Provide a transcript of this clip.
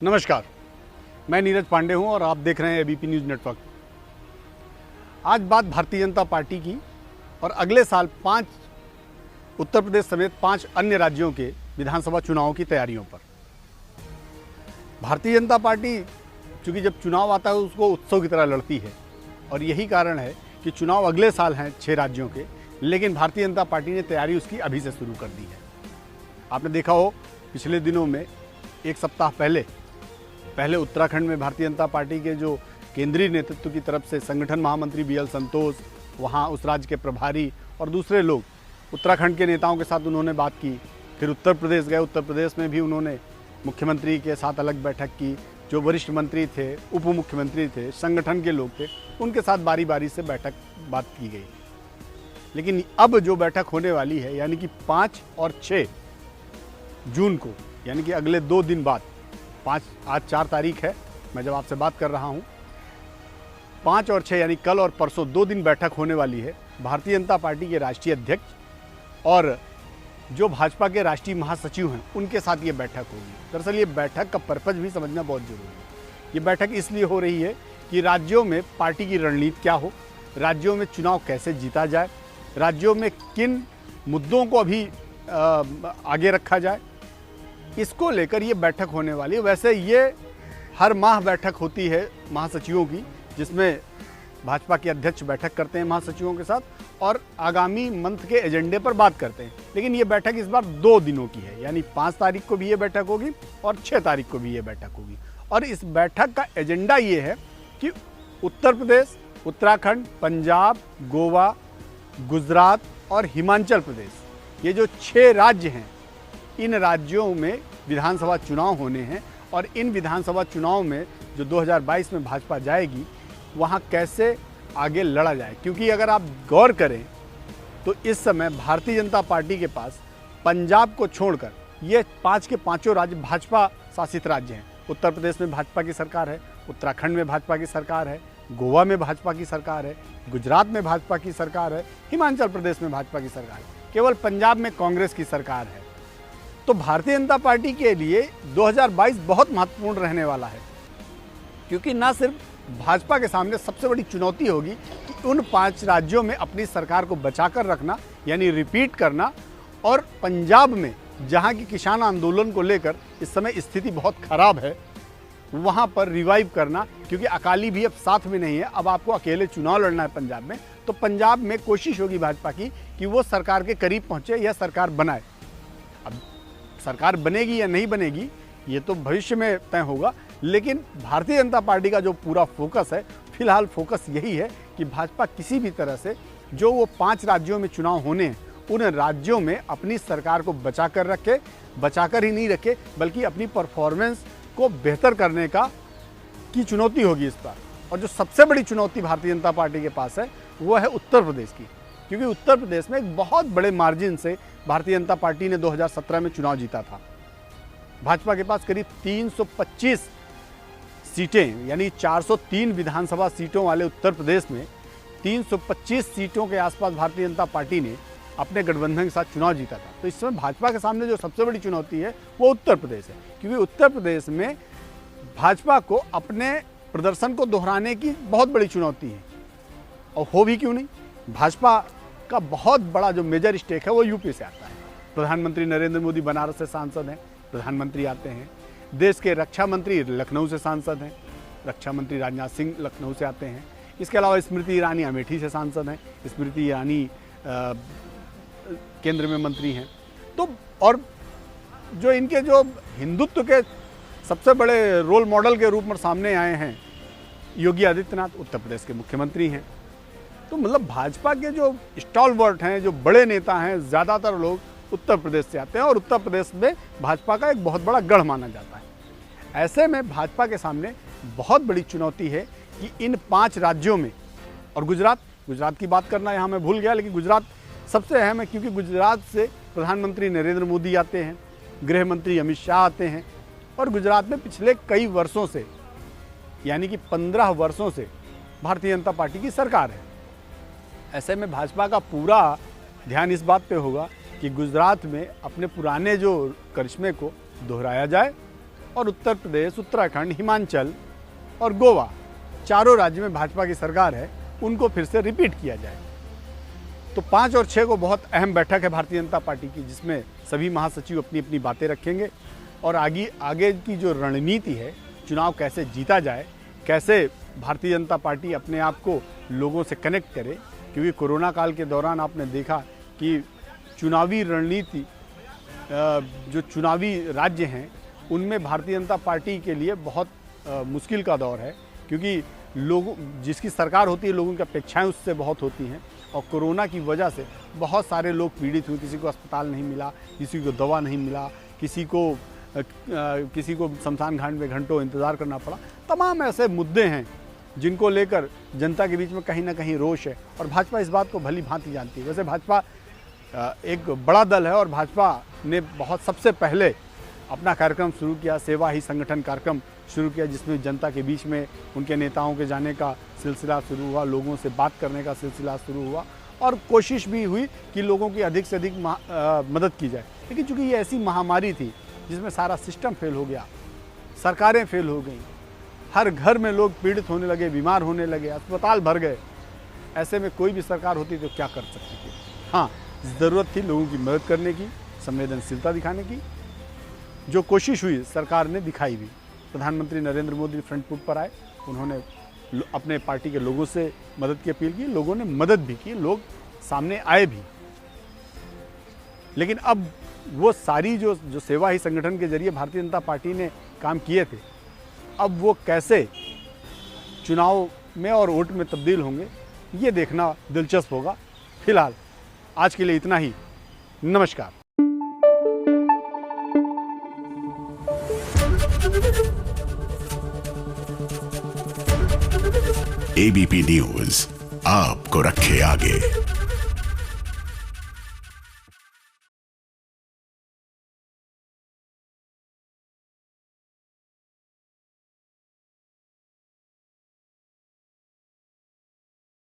नमस्कार, मैं नीरज पांडे हूं और आप देख रहे हैं एबीपी न्यूज़ नेटवर्क। आज बात भारतीय जनता पार्टी की और अगले साल 5 उत्तर प्रदेश समेत 5 अन्य राज्यों के विधानसभा चुनावों की तैयारियों पर। भारतीय जनता पार्टी चूँकि जब चुनाव आता है उसको उत्सव की तरह लड़ती है और यही कारण है कि चुनाव अगले साल हैं 6 राज्यों के, लेकिन भारतीय जनता पार्टी ने तैयारी उसकी अभी से शुरू कर दी है। आपने देखा हो पिछले दिनों में एक सप्ताह पहले उत्तराखंड में भारतीय जनता पार्टी के जो केंद्रीय नेतृत्व की तरफ से संगठन महामंत्री बीएल संतोष, वहाँ उस राज्य के प्रभारी और दूसरे लोग उत्तराखंड के नेताओं के साथ उन्होंने बात की। फिर उत्तर प्रदेश गए, उत्तर प्रदेश में भी उन्होंने मुख्यमंत्री के साथ अलग बैठक की। जो वरिष्ठ मंत्री थे, उप मुख्यमंत्री थे, संगठन के लोग थे, उनके साथ बारी बारी से बात की गई। लेकिन अब जो बैठक होने वाली है यानी कि 5 और 6 जून को, यानी कि अगले 2 दिन बाद, आज 4 तारीख है मैं जब आपसे बात कर रहा हूं, 5 और 6 यानी कल और परसों 2 दिन बैठक होने वाली है। भारतीय जनता पार्टी के राष्ट्रीय अध्यक्ष और जो भाजपा के राष्ट्रीय महासचिव हैं उनके साथ ये बैठक होगी। दरअसल ये बैठक का पर्पज भी समझना बहुत जरूरी है। ये बैठक इसलिए हो रही है कि राज्यों में पार्टी की रणनीति क्या हो, राज्यों में चुनाव कैसे जीता जाए, राज्यों में किन मुद्दों को अभी आगे रखा जाए, इसको लेकर ये बैठक होने वाली है। वैसे ये हर माह बैठक होती है महासचिवों की, जिसमें भाजपा के अध्यक्ष बैठक करते हैं महासचिवों के साथ और आगामी मंथ के एजेंडे पर बात करते हैं। लेकिन ये बैठक इस बार 2 दिनों की है, यानी 5 तारीख को भी ये बैठक होगी और 6 तारीख को भी ये बैठक होगी। और इस बैठक का एजेंडा ये है कि उत्तर प्रदेश, उत्तराखंड, पंजाब, गोवा, गुजरात और हिमाचल प्रदेश, ये जो 6 राज्य हैं, इन राज्यों में विधानसभा चुनाव होने हैं और इन विधानसभा चुनाव में जो 2022 में भाजपा जाएगी वहाँ कैसे आगे लड़ा जाए। क्योंकि अगर आप गौर करें तो इस समय भारतीय जनता पार्टी के पास पंजाब को छोड़कर ये 5 के 5 राज्य भाजपा शासित राज्य हैं। उत्तर प्रदेश में भाजपा की सरकार है, उत्तराखंड में भाजपा की सरकार है, गोवा में भाजपा की सरकार है, गुजरात में भाजपा की सरकार है, हिमाचल प्रदेश में भाजपा की सरकार है, केवल पंजाब में कांग्रेस की सरकार है। तो भारतीय जनता पार्टी के लिए 2022 बहुत महत्वपूर्ण रहने वाला है, क्योंकि ना सिर्फ भाजपा के सामने सबसे बड़ी चुनौती होगी कि उन 5 राज्यों में अपनी सरकार को बचाकर रखना, यानी रिपीट करना, और पंजाब में जहां की किसान आंदोलन को लेकर इस समय स्थिति बहुत खराब है, वहां पर रिवाइव करना। क्योंकि अकाली भी अब साथ में नहीं है, अब आपको अकेले चुनाव लड़ना है पंजाब में। तो पंजाब में कोशिश होगी भाजपा की कि वो सरकार के करीब पहुंचे या सरकार बनाए। अब सरकार बनेगी या नहीं बनेगी ये तो भविष्य में तय होगा, लेकिन भारतीय जनता पार्टी का जो पूरा फोकस है, फिलहाल फोकस यही है कि भाजपा किसी भी तरह से जो वो 5 राज्यों में चुनाव होने हैं उन राज्यों में अपनी सरकार को बचाकर रखे, बचाकर ही नहीं रखे बल्कि अपनी परफॉर्मेंस को बेहतर करने की चुनौती होगी इस बार। और जो सबसे बड़ी चुनौती भारतीय जनता पार्टी के पास है वो है उत्तर प्रदेश की, क्योंकि उत्तर प्रदेश में एक बहुत बड़े मार्जिन से भारतीय जनता पार्टी ने 2017 में चुनाव जीता था। भाजपा के पास करीब 325 सीटें, यानी 403 विधानसभा सीटों वाले उत्तर प्रदेश में 325 सीटों के आसपास भारतीय जनता पार्टी ने अपने गठबंधन के साथ चुनाव जीता था। तो इस समय भाजपा के सामने जो सबसे बड़ी चुनौती है वो उत्तर प्रदेश है, क्योंकि उत्तर प्रदेश में भाजपा को अपने प्रदर्शन को दोहराने की बहुत बड़ी चुनौती है। और हो भी क्यों नहीं, भाजपा का बहुत बड़ा जो मेजर स्टेक है वो यूपी से आता है। प्रधानमंत्री नरेंद्र मोदी बनारस से सांसद हैं, प्रधानमंत्री आते हैं। देश के रक्षा मंत्री लखनऊ से सांसद हैं, रक्षा मंत्री राजनाथ सिंह लखनऊ से आते हैं। इसके अलावा स्मृति ईरानी अमेठी से सांसद हैं, स्मृति ईरानी केंद्र में मंत्री हैं। तो और जो इनके जो हिंदुत्व के सबसे बड़े रोल मॉडल के रूप में सामने आए हैं, योगी आदित्यनाथ उत्तर प्रदेश के मुख्यमंत्री हैं। तो मतलब भाजपा के जो स्टॉलवर्ट हैं, जो बड़े नेता हैं, ज़्यादातर लोग उत्तर प्रदेश से आते हैं और उत्तर प्रदेश में भाजपा का एक बहुत बड़ा गढ़ माना जाता है। ऐसे में भाजपा के सामने बहुत बड़ी चुनौती है कि इन 5 राज्यों में, और गुजरात की बात करना यहाँ मैं भूल गया, लेकिन गुजरात सबसे अहम है क्योंकि गुजरात से प्रधानमंत्री नरेंद्र मोदी आते हैं, गृह मंत्री अमित शाह आते हैं और गुजरात में पिछले कई वर्षों से, यानी कि 15 वर्षों से भारतीय जनता पार्टी की सरकार है। ऐसे में भाजपा का पूरा ध्यान इस बात पे होगा कि गुजरात में अपने पुराने जो करिश्मे को दोहराया जाए और उत्तर प्रदेश, उत्तराखंड, हिमाचल और गोवा, चारों राज्य में भाजपा की सरकार है, उनको फिर से रिपीट किया जाए। तो 5 और 6 को बहुत अहम बैठक है भारतीय जनता पार्टी की, जिसमें सभी महासचिव अपनी अपनी बातें रखेंगे और आगे की जो रणनीति है, चुनाव कैसे जीता जाए, कैसे भारतीय जनता पार्टी अपने आप को लोगों से कनेक्ट करे। क्योंकि कोरोना काल के दौरान आपने देखा कि चुनावी रणनीति, जो चुनावी राज्य हैं, उनमें भारतीय जनता पार्टी के लिए बहुत मुश्किल का दौर है, क्योंकि लोगों जिसकी सरकार होती है, लोगों की अपेक्षाएं उससे बहुत होती हैं और कोरोना की वजह से बहुत सारे लोग पीड़ित हुए। किसी को अस्पताल नहीं मिला, किसी को दवा नहीं मिला, किसी को शमशान घाट में घंटों इंतज़ार करना पड़ा। तमाम ऐसे मुद्दे हैं जिनको लेकर जनता के बीच में कहीं ना कहीं रोष है और भाजपा इस बात को भली भांति जानती है। वैसे भाजपा एक बड़ा दल है और भाजपा ने सबसे पहले अपना कार्यक्रम शुरू किया, सेवा ही संगठन कार्यक्रम शुरू किया, जिसमें जनता के बीच में उनके नेताओं के जाने का सिलसिला शुरू हुआ, लोगों से बात करने का सिलसिला शुरू हुआ और कोशिश भी हुई कि लोगों की अधिक से अधिक मदद की जाए। लेकिन चूँकि ये ऐसी महामारी थी जिसमें सारा सिस्टम फेल हो गया, सरकारें फेल हो गई, हर घर में लोग पीड़ित होने लगे, बीमार होने लगे, अस्पताल भर गए, ऐसे में कोई भी सरकार होती तो क्या कर सकती थी। हाँ, ज़रूरत थी लोगों की मदद करने की, संवेदनशीलता दिखाने की। जो कोशिश हुई सरकार ने दिखाई भी। प्रधानमंत्री नरेंद्र मोदी फ्रंट फुट पर आए, उन्होंने अपने पार्टी के लोगों से मदद की अपील की, लोगों ने मदद भी की, लोग सामने आए भी। लेकिन अब वो सारी जो सेवा ही संगठन के जरिए भारतीय जनता पार्टी ने काम किए थे, अब वो कैसे चुनाव में और वोट में तब्दील होंगे, ये देखना दिलचस्प होगा। फिलहाल आज के लिए इतना ही। नमस्कार। एबीपी न्यूज आपको रखे आगे।